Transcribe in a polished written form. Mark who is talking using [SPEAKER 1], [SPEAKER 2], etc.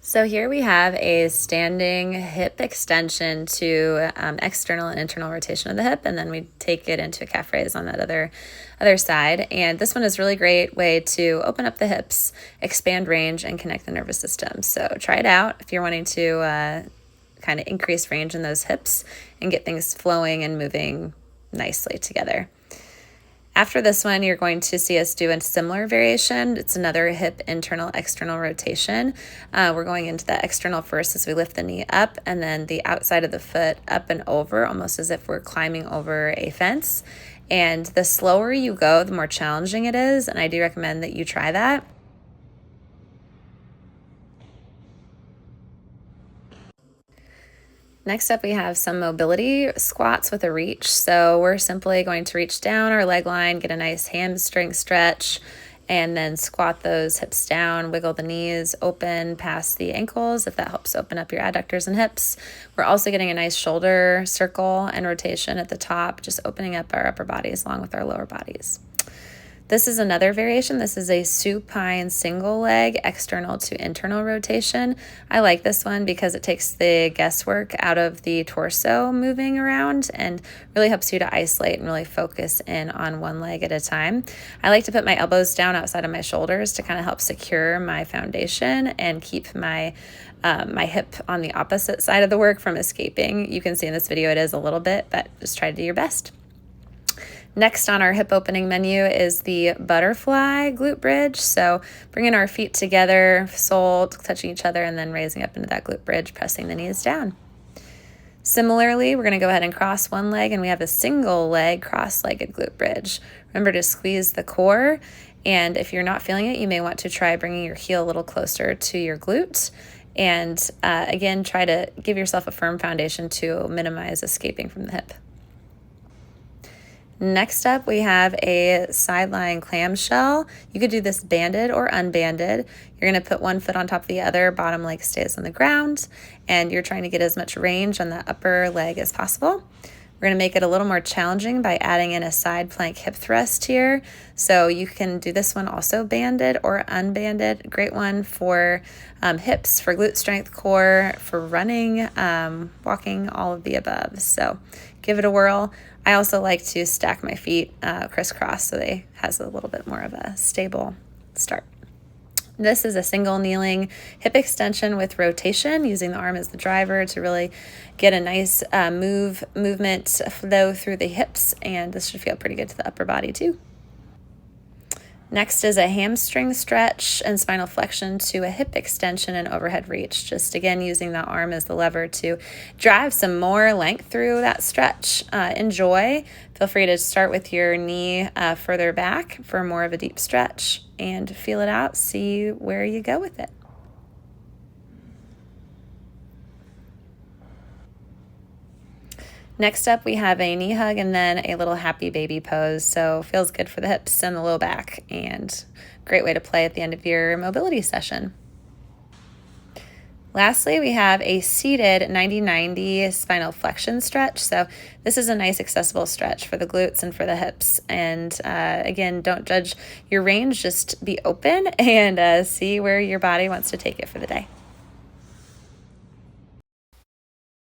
[SPEAKER 1] So here we have a standing hip extension to external and internal rotation of the hip, and then we take it into a calf raise on that other side. And this one is a really great way to open up the hips, expand range, and connect the nervous system. So try it out if you're wanting to kind of increase range in those hips and get things flowing and moving nicely together. After this one, you're going to see us do a similar variation. It's another hip internal external rotation. We're going into the external first as we lift the knee up, and then the outside of the foot up and over, almost as if we're climbing over a fence. And the slower you go, the more challenging it is, and I do recommend that you try that. Next up, we have some mobility squats with a reach. So we're simply going to reach down our leg line, get a nice hamstring stretch, and then squat those hips down, wiggle the knees open past the ankles if that helps open up your adductors and hips. We're also getting a nice shoulder circle and rotation at the top, just opening up our upper bodies along with our lower bodies. This is another variation. This is a supine single leg external to internal rotation. I like this one because it takes the guesswork out of the torso moving around and really helps you to isolate and really focus in on one leg at a time. I like to put my elbows down outside of my shoulders to kind of help secure my foundation and keep my hip on the opposite side of the work from escaping. You can see in this video it is a little bit, but just try to do your best. Next on our hip opening menu is the butterfly glute bridge. So bringing our feet together, sole touching each other, and then raising up into that glute bridge, pressing the knees down. Similarly, we're going to go ahead and cross one leg, and we have a single leg cross-legged glute bridge. Remember to squeeze the core, and if you're not feeling it, you may want to try bringing your heel a little closer to your glute. And again, try to give yourself a firm foundation to minimize escaping from the hip. Next up, we have a sideline clamshell. You could do this banded or unbanded. You're going to put one foot on top of the other, bottom leg stays on the ground, and you're trying to get as much range on the upper leg as possible. We're going to make it a little more challenging by adding in a side plank hip thrust here. So you can do this one also banded or unbanded. Great one for hips, for glute strength, core, for running, walking, all of the above. So give it a whirl. I also like to stack my feet crisscross so they has a little bit more of a stable start. This is a single kneeling hip extension with rotation, using the arm as the driver to really get a nice movement flow through the hips, and this should feel pretty good to the upper body too. Next is a hamstring stretch and spinal flexion to a hip extension and overhead reach. Just again, using the arm as the lever to drive some more length through that stretch. Enjoy. Feel free to start with your knee further back for more of a deep stretch and feel it out. See where you go with it. Next up, we have a knee hug and then a little happy baby pose. So feels good for the hips and the low back, and great way to play at the end of your mobility session. Lastly, we have a seated 90-90 spinal flexion stretch. So this is a nice accessible stretch for the glutes and for the hips. And again, don't judge your range, just be open and see where your body wants to take it for the day.